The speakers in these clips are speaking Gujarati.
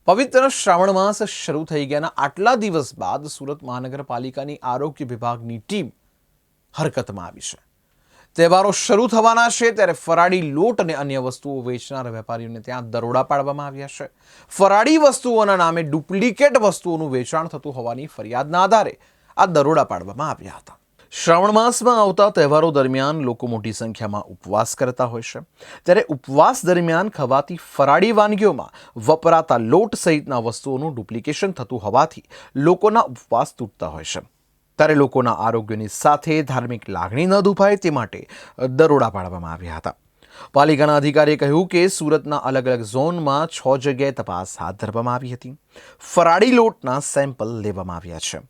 પવિત્ર શ્રાવણ માસ શરૂ થઈ ગયાના આટલા દિવસ બાદ સુરત મહાનગરપાલિકાની આરોગ્ય વિભાગની ટીમ હરકતમાં આવી છે। તહેવારો શરૂ થવાના છે ત્યારે ફરાળી લોટ અને અન્ય વસ્તુઓ વેચનાર વેપારીઓને ત્યાં દરોડા પાડવામાં આવ્યા છે। ફરાળી વસ્તુઓના નામે ડુપ્લિકેટ વસ્તુઓનું વેચાણ થતું હોવાની ફરિયાદના આધારે આ દરોડા પાડવામાં આવ્યા હતા। શ્રાવણ માસમાં આવતા તહેવારો દરમિયાન લોકો મોટી સંખ્યામાં ઉપવાસ કરતા હોય છે, ત્યારે ઉપવાસ દરમિયાન ખવાતી ફરાળી વાનગીઓમાં વપરાતા લોટ સહિતના વસ્તુઓનું ડુપ્લિકેશન થતું હોવાથી લોકોના ઉપવાસ તૂટતા હોય છે। ત્યારે લોકોના આરોગ્યની સાથે ધાર્મિક લાગણી ન દુભાય તે માટે દરોડા પાડવામાં આવ્યા હતા। પાલિકાના અધિકારીએ કહ્યું કે સુરતના અલગ અલગ ઝોનમાં 6 જગ્યાએ તપાસ હાથ ધરવામાં આવી હતી। ફરાળી લોટના સેમ્પલ લેવામાં આવ્યા છે।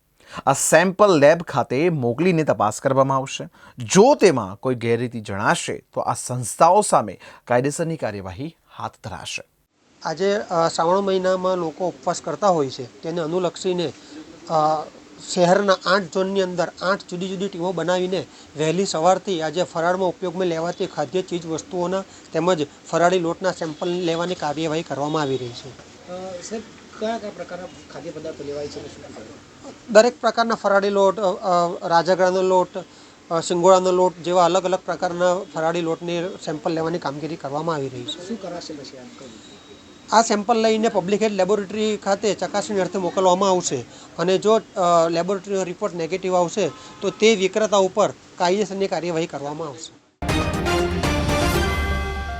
આ સેમ્પલ લેબ ખાતે મોકલીને તપાસ કરવામાં આવશે। જો તેમાં કોઈ ગેરરીતિ જણાશે તો આ સંસ્થાઓ સામે કાયદેસરની કાર્યવાહી હાથ ધરાશે। આજે શ્રાવણ મહિનામાં લોકો ઉપવાસ કરતા હોય છે, તેને અનુલક્ષીને શહેરના 8 ઝોનની અંદર 8 જુદી જુદી ટીમો બનાવીને વહેલી સવારથી આજે ફરાળમાં ઉપયોગમાં લેવાતી ખાદ્ય ચીજ વસ્તુઓના તેમજ ફરાળી લોટના સેમ્પલ લેવાની કાર્યવાહી કરવામાં આવી રહી છે। સાહેબ, કયા પ્રકારના ખાદ્ય પદાર્થો લેવાય છે? દરેક પ્રકારના ફરાળી લોટ, રાજગરાનો લોટ, સિંગોડાનો લોટ જેવા અલગ અલગ પ્રકારના ફરાળી લોટની સેમ્પલ લેવાની કામગીરી કરવામાં આવી રહી છે। શું કરાશે પછી આ સેમ્પલ લઈને પબ્લિક હેલ્થ લેબોરેટરી ખાતે ચકાસણી અર્થે મોકલવામાં આવશે અને જો લેબોરેટરીનો રિપોર્ટ નેગેટિવ આવશે તો તે વિક્રેતા ઉપર કાયદેસરની કાર્યવાહી કરવામાં આવશે।